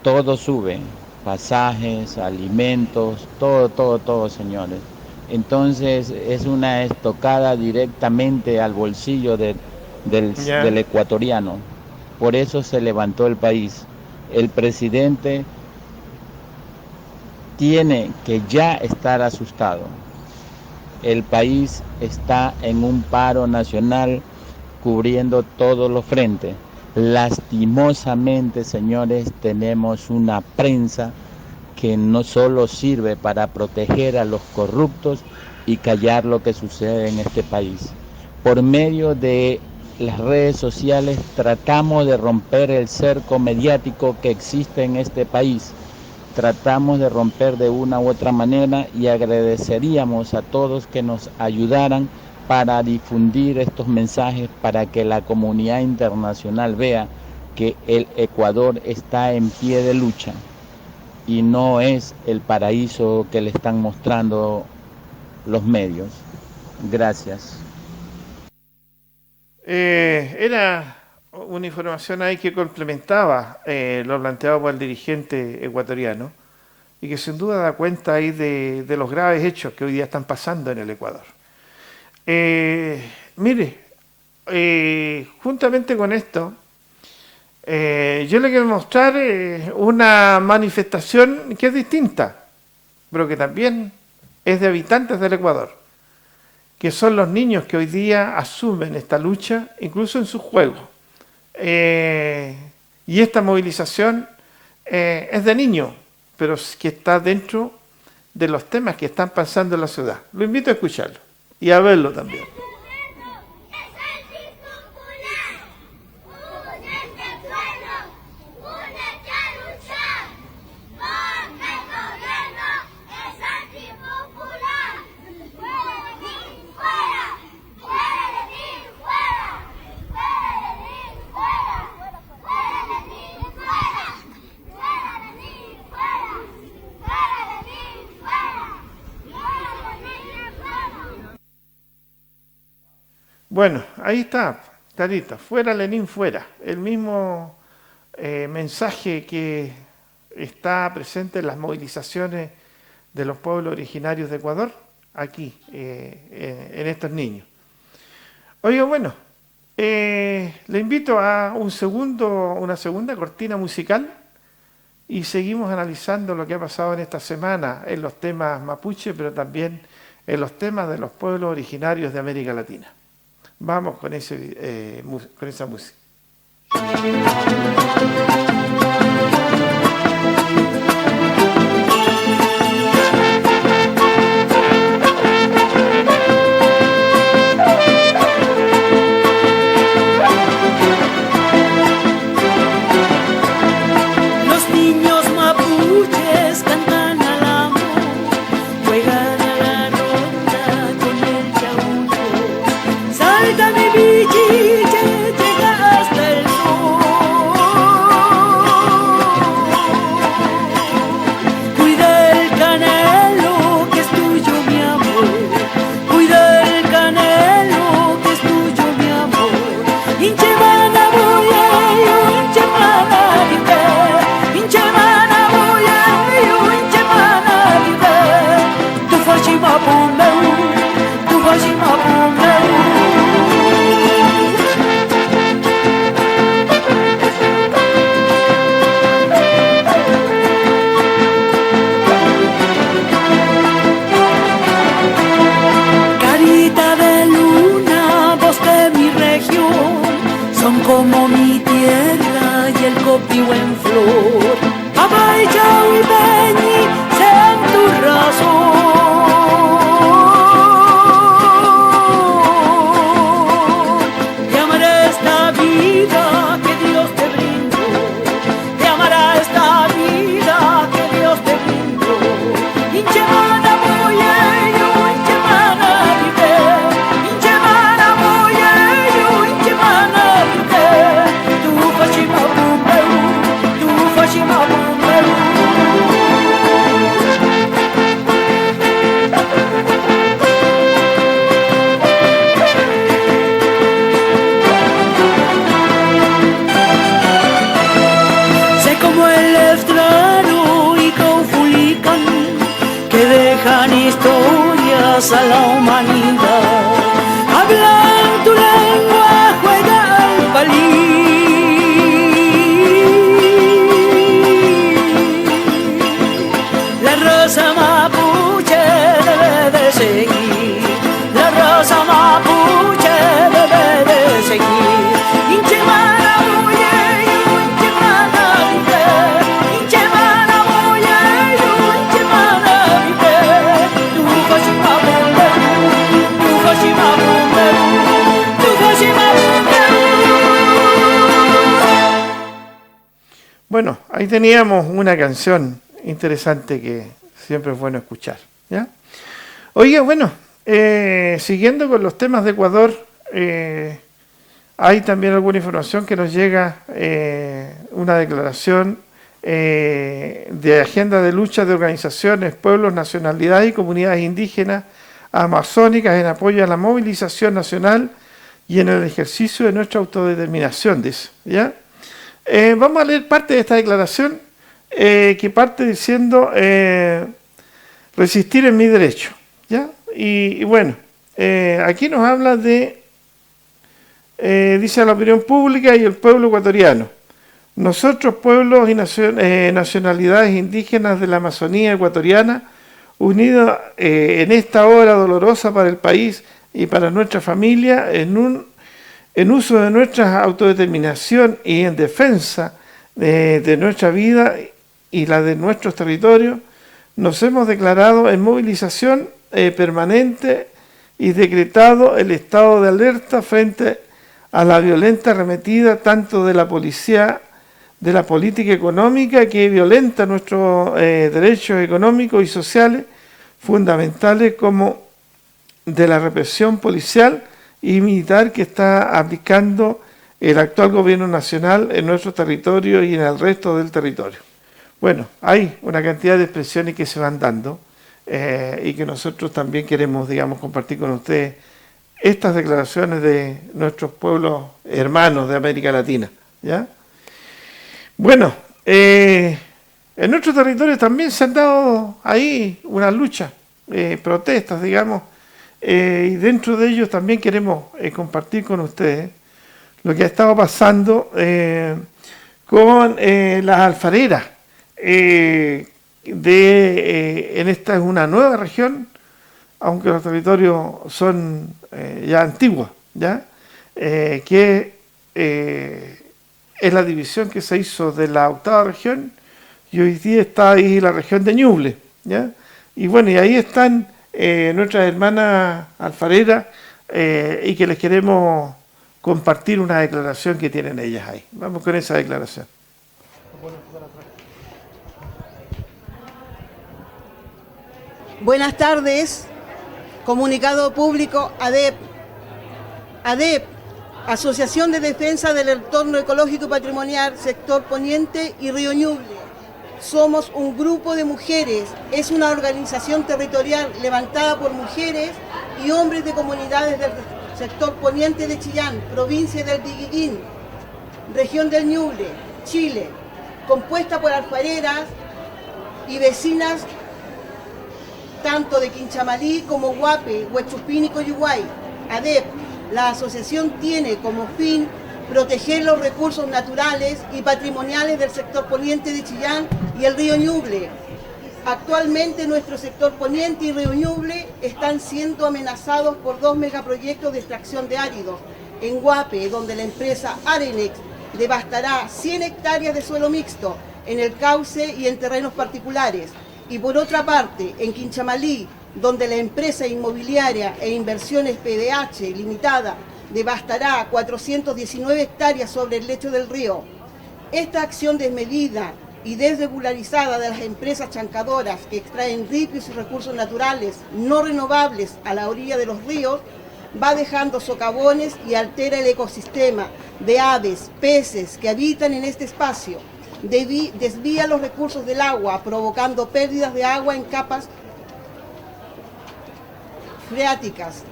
todo sube, pasajes, alimentos, todo, señores. Entonces es una estocada directamente al bolsillo del ecuatoriano. Por eso se levantó el país. El presidente tiene que ya estar asustado. El país está en un paro nacional cubriendo todos los frentes. Lastimosamente, señores, tenemos una prensa que no solo sirve para proteger a los corruptos y callar lo que sucede en este país. Por medio de las redes sociales tratamos de romper el cerco mediático que existe en este país. Tratamos de romper de una u otra manera y agradeceríamos a todos que nos ayudaran para difundir estos mensajes para que la comunidad internacional vea que el Ecuador está en pie de lucha y no es el paraíso que le están mostrando los medios. Gracias. Era una información ahí que complementaba lo planteado por el dirigente ecuatoriano y que sin duda da cuenta ahí de los graves hechos que hoy día están pasando en el Ecuador. Mire, juntamente con esto, yo le quiero mostrar una manifestación que es distinta, pero que también es de habitantes del Ecuador, que son los niños que hoy día asumen esta lucha, incluso en sus juegos. Y esta movilización es de niños, pero que está dentro de los temas que están pasando en la ciudad. Lo invito a escucharlo y a verlo también. Bueno, ahí está, clarita, fuera Lenin, fuera. El mismo mensaje que está presente en las movilizaciones de los pueblos originarios de Ecuador, aquí, en estos niños. Oiga, bueno, le invito a una segunda cortina musical y seguimos analizando lo que ha pasado en esta semana en los temas mapuche, pero también en los temas de los pueblos originarios de América Latina. Vamos con esa música. Los niños mapuches cantan al amor, juegan a la ronda con el chaúco. Salta mi bichiche, llega hasta el sol. Cuida el canelo que es tuyo, mi amor. Cuida el canelo que es tuyo, mi amor. Inche mana boyayo, inche mana vive. Inche mana boyayo, inche mana vive. Tu fashima bombeu, tu fashima bombeu. Carita de luna, voz de mi región, son como mi tierra y el copio en flor. Abay, chau y beñi, sean tu razón. Te amaré esta vida que Dios te brindó. Te amará esta vida que Dios te brindó. Inche mana boyeyo, inche mana vive. Inche mana boyeyo, inche mana vive. Tu fashima bumbeu, tu fashima bumbeu. Sé como el estrano y Caufulican que dejan historias a la humanidad. Hablan tu lengua, juega al palí. La raza mapuche debe de seguir. La raza mapuche debe de seguir. Bueno, ahí teníamos una canción interesante que siempre es bueno escuchar, ¿ya? Oiga, bueno, siguiendo con los temas de Ecuador, hay también alguna información que nos llega, una declaración de agenda de lucha de organizaciones, pueblos, nacionalidades y comunidades indígenas amazónicas en apoyo a la movilización nacional y en el ejercicio de nuestra autodeterminación, dice, ¿ya? Vamos a leer parte de esta declaración que parte diciendo resistir en mi derecho, ¿ya? Y bueno, aquí nos habla de, dice a la opinión pública y el pueblo ecuatoriano. Nosotros, pueblos y nacionalidades indígenas de la Amazonía ecuatoriana, unidos en esta hora dolorosa para el país y para nuestra familia, en uso de nuestra autodeterminación y en defensa de nuestra vida y la de nuestros territorios, nos hemos declarado en movilización permanente y decretado el estado de alerta frente a la violenta arremetida tanto de la policía, de la política económica que violenta nuestros derechos económicos y sociales fundamentales, como de la represión policial y militar que está aplicando el actual gobierno nacional en nuestro territorio y en el resto del territorio. Bueno, hay una cantidad de expresiones que se van dando y que nosotros también queremos, digamos, compartir con ustedes estas declaraciones de nuestros pueblos hermanos de América Latina, ¿ya? Bueno, en nuestro territorio también se han dado ahí unas luchas, protestas, digamos, y dentro de ellos también queremos compartir con ustedes lo que ha estado pasando con las alfareras. En esta es una nueva región, aunque los territorios son ya antiguos, ¿ya? Que es la división que se hizo de la 8ª región y hoy día está ahí la región de Ñuble, ¿ya? Y bueno, y ahí están nuestras hermanas alfareras y que les queremos compartir una declaración que tienen ellas ahí. Vamos con esa declaración. Buenas tardes, comunicado público ADEP. ADEP, Asociación de Defensa del Entorno Ecológico y Patrimonial, Sector Poniente y Río Ñuble. Somos un grupo de mujeres, es una organización territorial levantada por mujeres y hombres de comunidades del sector poniente de Chillán, provincia del Diguillín, región del Ñuble, Chile, compuesta por alfareras y vecinas tanto de Quinchamalí como Guape, Huechupín y Coyuguay. ADEP, la asociación tiene como fin proteger los recursos naturales y patrimoniales del sector poniente de Chillán y el río Ñuble. Actualmente nuestro sector poniente y río Ñuble están siendo amenazados por 2 megaproyectos de extracción de áridos. En Guape, donde la empresa Arenex devastará 100 hectáreas de suelo mixto en el cauce y en terrenos particulares. Y por otra parte, en Quinchamalí, donde la empresa inmobiliaria e inversiones PDH Limitada devastará 419 hectáreas sobre el lecho del río. Esta acción desmedida y desregularizada de las empresas chancadoras que extraen ripios y recursos naturales no renovables a la orilla de los ríos va dejando socavones y altera el ecosistema de aves, peces que habitan en este espacio. Desvía los recursos del agua, provocando pérdidas de agua en capas freáticas,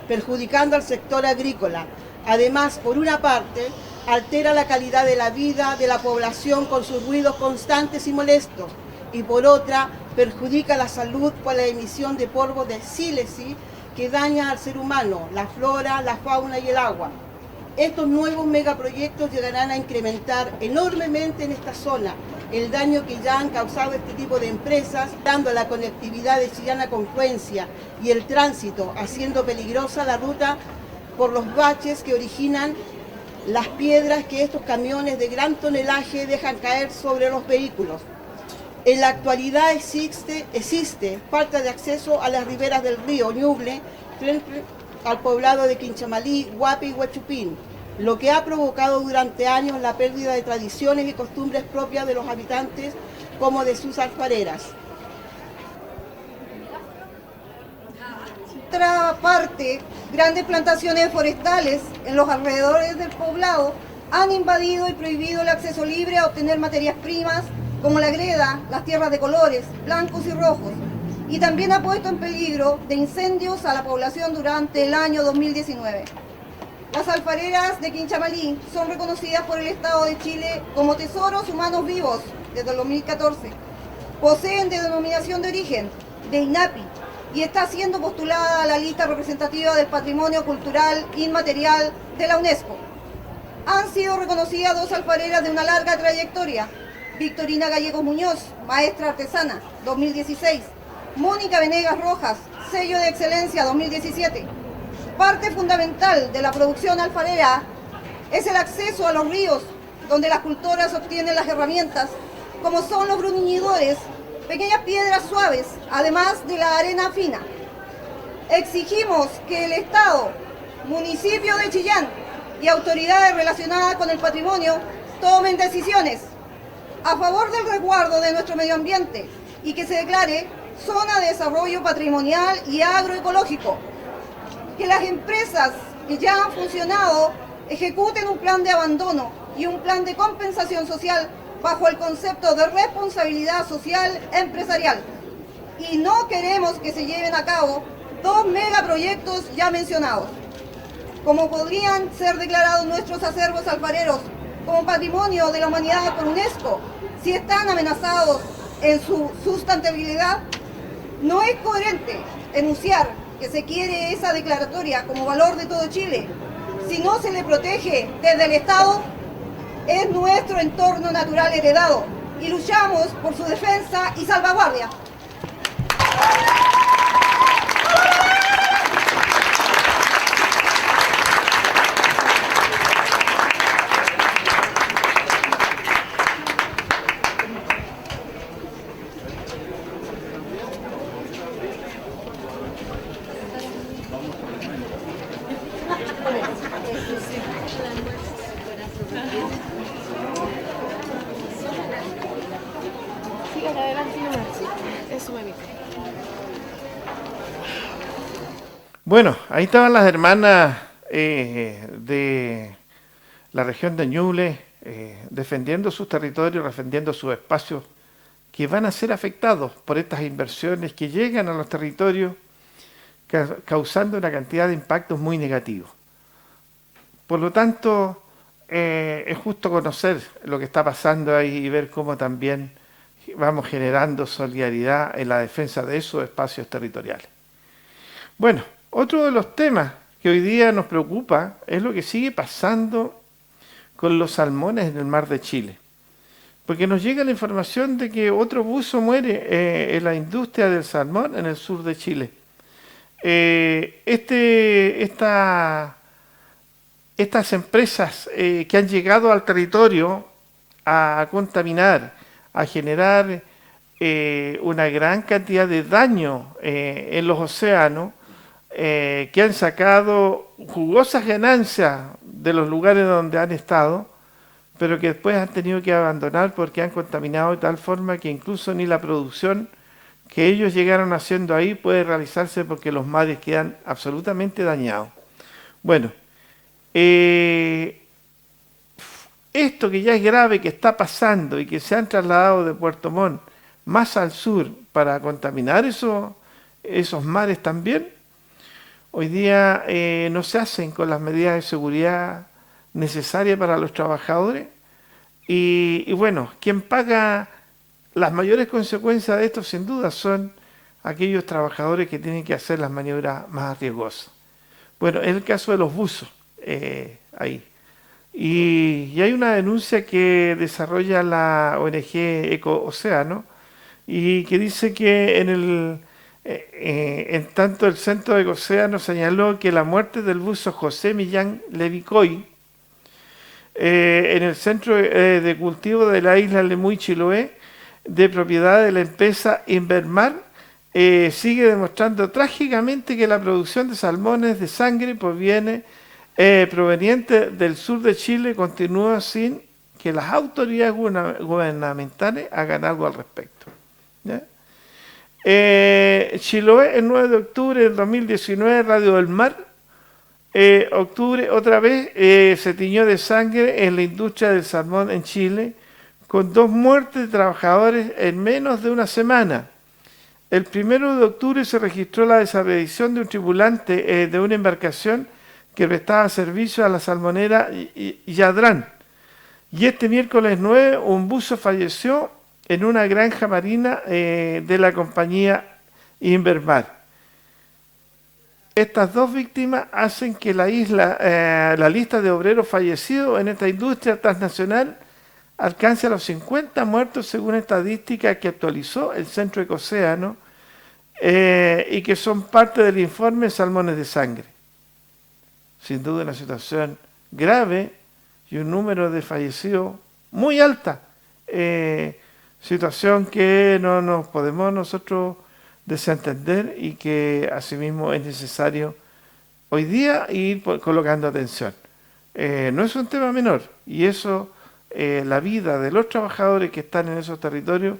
perjudicando al sector agrícola. Además, por una parte, altera la calidad de la vida de la población con sus ruidos constantes y molestos, y por otra, perjudica la salud por la emisión de polvo de sílice que daña al ser humano, la flora, la fauna y el agua. Estos nuevos megaproyectos llegarán a incrementar enormemente en esta zona el daño que ya han causado este tipo de empresas, dando la conectividad de Chillán a Confluencia y el tránsito, haciendo peligrosa la ruta por los baches que originan las piedras que estos camiones de gran tonelaje dejan caer sobre los vehículos. En la actualidad existe falta de acceso a las riberas del río Ñuble frente al poblado de Quinchamalí, Guape y Huechupín. lo que ha provocado durante años la pérdida de tradiciones y costumbres propias de los habitantes como de sus alfareras. Por otra parte, grandes plantaciones forestales en los alrededores del poblado han invadido y prohibido el acceso libre a obtener materias primas como la greda, las tierras de colores, blancos y rojos, y también ha puesto en peligro de incendios a la población durante el año 2019. Las alfareras de Quinchamalí son reconocidas por el Estado de Chile como tesoros humanos vivos desde el 2014. Poseen denominación de origen de INAPI y está siendo postulada a la lista representativa del Patrimonio Cultural Inmaterial de la UNESCO. Han sido reconocidas 2 alfareras de una larga trayectoria: Victorina Gallegos Muñoz, maestra artesana, 2016; Mónica Venegas Rojas, sello de excelencia, 2017. Parte fundamental de la producción alfarera es el acceso a los ríos, donde las cultoras obtienen las herramientas, como son los bruñidores, pequeñas piedras suaves, además de la arena fina. Exigimos que el Estado, municipio de Chillán y autoridades relacionadas con el patrimonio tomen decisiones a favor del resguardo de nuestro medio ambiente y que se declare zona de desarrollo patrimonial y agroecológico. Que las empresas que ya han funcionado ejecuten un plan de abandono y un plan de compensación social bajo el concepto de responsabilidad social empresarial. Y no queremos que se lleven a cabo 2 megaproyectos ya mencionados. Como podrían ser declarados nuestros acervos alfareros como patrimonio de la humanidad por UNESCO, si están amenazados en su sustentabilidad, no es coherente enunciar que se quiere esa declaratoria como valor de todo Chile. Si no se le protege desde el Estado, es nuestro entorno natural heredado y luchamos por su defensa y salvaguardia. Bueno, ahí estaban las hermanas de la región de Ñuble defendiendo sus territorios, defendiendo sus espacios que van a ser afectados por estas inversiones que llegan a los territorios causando una cantidad de impactos muy negativos. Por lo tanto, es justo conocer lo que está pasando ahí y ver cómo también vamos generando solidaridad en la defensa de esos espacios territoriales. Bueno, otro de los temas que hoy día nos preocupa es lo que sigue pasando con los salmones en el mar de Chile. Porque nos llega la información de que otro buzo muere en la industria del salmón en el sur de Chile. Estas empresas que han llegado al territorio a contaminar, a generar una gran cantidad de daño en los océanos, que han sacado jugosas ganancias de los lugares donde han estado, pero que después han tenido que abandonar porque han contaminado de tal forma que incluso ni la producción que ellos llegaron haciendo ahí puede realizarse porque los mares quedan absolutamente dañados. Bueno, esto que ya es grave, que está pasando y que se han trasladado de Puerto Montt más al sur para contaminar esos mares también, hoy día no se hacen con las medidas de seguridad necesarias para los trabajadores y bueno, quien paga las mayores consecuencias de esto sin duda son aquellos trabajadores que tienen que hacer las maniobras más riesgosas. Bueno, es el caso de los buzos ahí. Y hay una denuncia que desarrolla la ONG Eco-Océano y que dice que en tanto el Centro de Eco-Océano señaló que la muerte del buzo José Millán Levicoy en el centro de cultivo de la isla Lemuy Chiloé, de propiedad de la empresa Invermar, sigue demostrando trágicamente que la producción de salmones de sangre proviene proveniente del sur de Chile continúa sin que las autoridades gubernamentales hagan algo al respecto. ¿Ya? Chiloé, el 9 de octubre del 2019, Radio del Mar, octubre, otra vez se tiñó de sangre en la industria del salmón en Chile, con 2 muertes de trabajadores en menos de una semana. El 1 de octubre se registró la desaparición de un tripulante de una embarcación que prestaba servicio a la salmonera Yadrán. Y este miércoles 9, un buzo falleció en una granja marina de la compañía Invermar. Estas 2 víctimas hacen que la lista de obreros fallecidos en esta industria transnacional alcance a los 50 muertos según estadísticas que actualizó el Centro Ecocéano y que son parte del informe Salmones de Sangre. Sin duda una situación grave y un número de fallecidos muy alta. Situación que no nos podemos nosotros desentender y que asimismo es necesario hoy día ir colocando atención. No es un tema menor y eso, la vida de los trabajadores que están en esos territorios,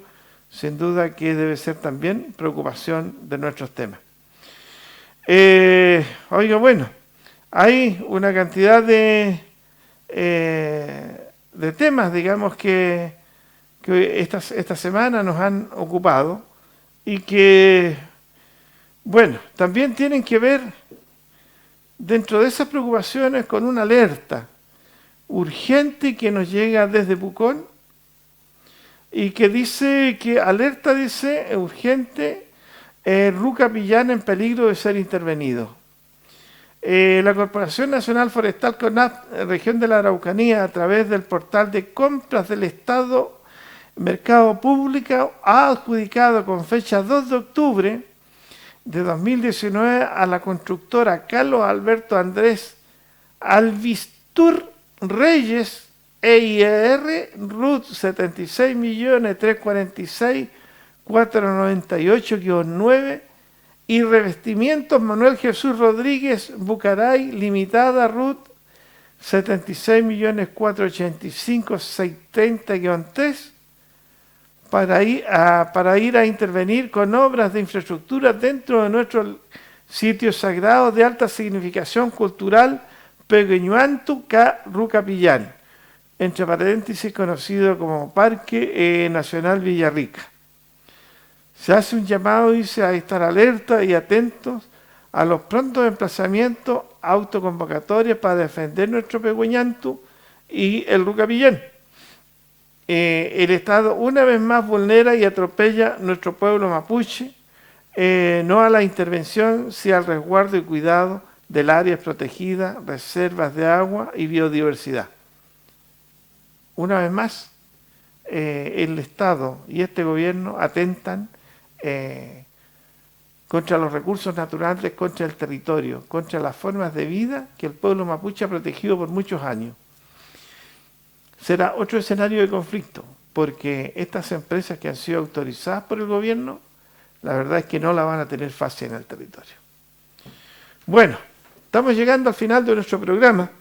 sin duda que debe ser también preocupación de nuestros temas. Oiga, bueno, hay una cantidad de temas, digamos, que esta semana nos han ocupado y que, bueno, también tienen que ver dentro de esas preocupaciones con una alerta urgente que nos llega desde Pucón y que dice que alerta, dice, urgente, Rucapillán en peligro de ser intervenido. La Corporación Nacional Forestal CONAF, región de la Araucanía, a través del portal de compras del Estado Mercado Público, ha adjudicado con fecha 2 de octubre de 2019 a la constructora Carlos Alberto Andrés Alvistur Reyes EIR RUT 76.346.498-9 y Revestimientos Manuel Jesús Rodríguez Bucaray Limitada RUT 76.485.630-3 para ir a intervenir con obras de infraestructura dentro de nuestros sitios sagrados de alta significación cultural Pequeñuantu Rucapillán, entre paréntesis conocido como Parque Nacional Villarrica. Se hace un llamado, dice, a estar alerta y atentos a los prontos emplazamientos autoconvocatorias para defender nuestro Pequeñuantu y el Rucapillán. El Estado una vez más vulnera y atropella nuestro pueblo mapuche, no a la intervención, sino al resguardo y cuidado del áreas protegidas, reservas de agua y biodiversidad. Una vez más, el Estado y este gobierno atentan contra los recursos naturales, contra el territorio, contra las formas de vida que el pueblo mapuche ha protegido por muchos años. Será otro escenario de conflicto, porque estas empresas que han sido autorizadas por el gobierno, la verdad es que no la van a tener fácil en el territorio. Bueno, estamos llegando al final de nuestro programa,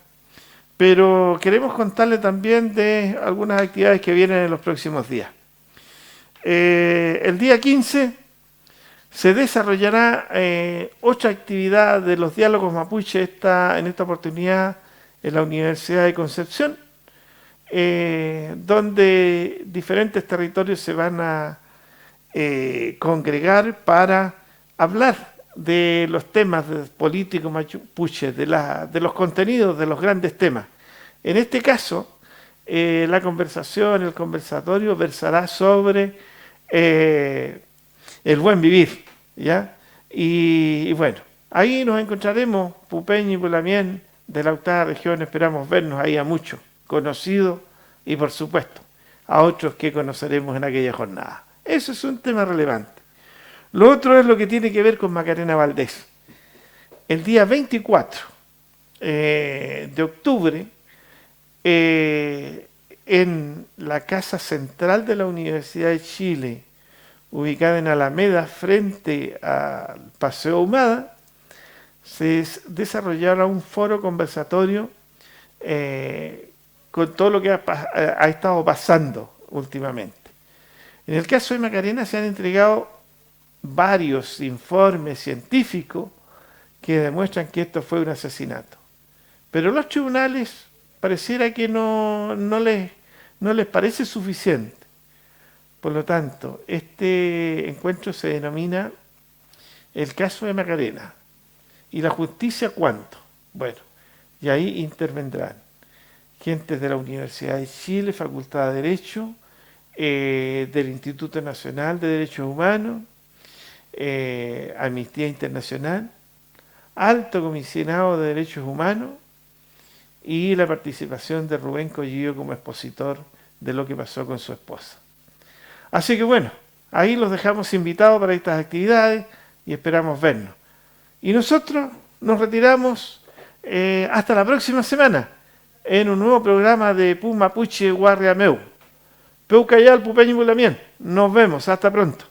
pero queremos contarle también de algunas actividades que vienen en los próximos días. El día 15 se desarrollará otra actividad de los diálogos mapuche en esta oportunidad en la Universidad de Concepción, donde diferentes territorios se van a congregar para hablar de los temas políticos mapuches, de los contenidos de los grandes temas. En este caso, la conversación, el conversatorio versará sobre el buen vivir, ¿ya? Y bueno, ahí nos encontraremos, Pupeño y Pulamien, de la octava región, esperamos vernos ahí a muchos conocidos y por supuesto a otros que conoceremos en aquella jornada. Eso es un tema relevante. Lo otro es lo que tiene que ver con Macarena Valdés. El día 24 de octubre, en la Casa Central de la Universidad de Chile, ubicada en Alameda, frente al Paseo Ahumada, se desarrollara un foro conversatorio con todo lo que ha estado pasando últimamente. En el caso de Macarena se han entregado varios informes científicos que demuestran que esto fue un asesinato. Pero los tribunales pareciera que no les parece suficiente. Por lo tanto, este encuentro se denomina el caso de Macarena. ¿Y la justicia cuánto? Bueno, y ahí intervendrán gentes de la Universidad de Chile, Facultad de Derecho, del Instituto Nacional de Derechos Humanos, Amnistía Internacional, Alto Comisionado de Derechos Humanos y la participación de Rubén Collillo como expositor de lo que pasó con su esposa. Así que bueno, ahí los dejamos invitados para estas actividades y esperamos vernos. Y nosotros nos retiramos hasta la próxima semana en un nuevo programa de Pum Mapuche Guarriameu. Peucayal, Pupeño y Bulamien. Nos vemos, hasta pronto.